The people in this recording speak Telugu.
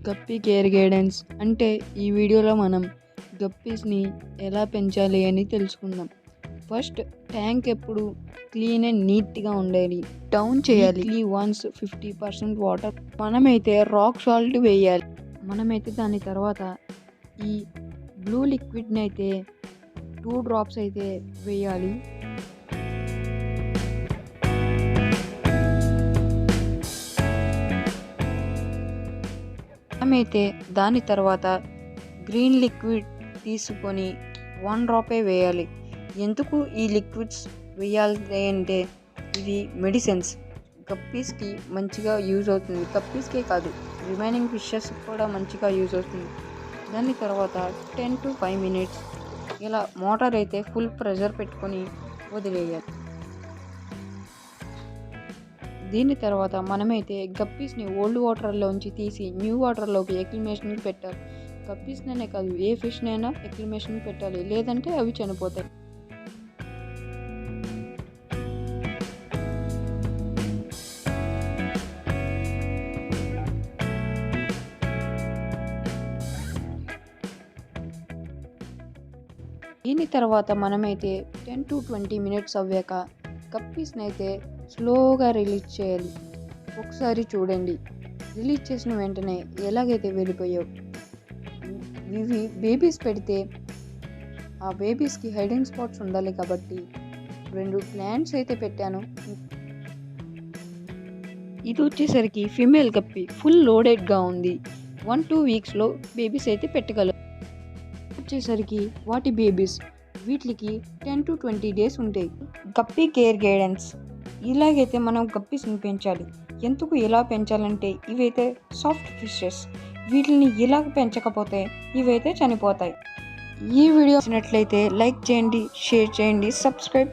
గప్పీ కేర్ గైడెన్స్ అంటే ఈ వీడియోలో మనం గప్పీస్ని ఎలా పెంచాలి అని తెలుసుకుందాం. ఫస్ట్ ట్యాంక్ ఎప్పుడు క్లీన్ అండ్ నీట్గా ఉండాలి. డౌన్ చేయాలి వన్స్ 50% వాటర్. మనమైతే రాక్ సాల్ట్ వేయాలి. దాని తర్వాత ఈ బ్లూ లిక్విడ్ని అయితే 2 డ్రాప్స్ అయితే వేయాలి. మనమైతే దాని తర్వాత గ్రీన్ లిక్విడ్ తీసుకొని 1 డ్రాపే వేయాలి. ఎందుకు ఈ లిక్విడ్స్ వేయాలి అంటే ఇవి మెడిసిన్స్, గప్పీస్కి మంచిగా యూజ్ అవుతుంది. గప్పీస్కే కాదు, రిమైనింగ్ ఫిషెస్ కూడా మంచిగా యూజ్ అవుతుంది. దాని తర్వాత 10 to 5 minutes ఇలా మోటార్ అయితే ఫుల్ ప్రెషర్ పెట్టుకొని వదిలేయాలి. దీని తర్వాత మనమైతే గప్పీస్ని ఓల్డ్ వాటర్లోంచి తీసి న్యూ వాటర్లోకి ఎక్లిమేషన్కి పెట్టాలి. గప్పీస్ననే కాదు, ఏ ఫిష్నైనా ఎక్లిమేషన్కి పెట్టాలి, లేదంటే అవి చనిపోతాయి. దీని తర్వాత మనమైతే 10 to 20 minutes అవ్వాక గప్పీస్ని అయితే స్లోగా రిలీజ్ చేయాలి. ఒకసారి చూడండి, రిలీజ్ చేసిన వెంటనే ఎలాగైతే వెళ్ళిపోయావు. ఇవి బేబీస్ పెడితే ఆ బేబీస్కి హైడింగ్ స్పాట్స్ ఉండాలి కాబట్టి 2 ప్లాంట్స్ అయితే పెట్టాను. ఇది వచ్చేసరికి ఫీమేల్ గప్పీ ఫుల్ లోడెడ్గా ఉంది. 1-2 weeksలో బేబీస్ అయితే పెట్టగలరు. వచ్చేసరికి వాటి బేబీస్ వీటికి 10 to 20 days ఉంటాయి. గప్పీ కేర్ గైడెన్స్ ఇలాగైతే మనం గప్పీస్ని పెంచాలి. ఎందుకు ఇలా పెంచాలంటే ఇవైతే సాఫ్ట్ ఫిషెస్, వీటిని ఇలా పెంచకపోతే ఇవైతే చనిపోతాయి. ఈ వీడియో నచ్చినట్లయితే లైక్ చేయండి, షేర్ చేయండి, సబ్స్క్రైబ్ చేయండి.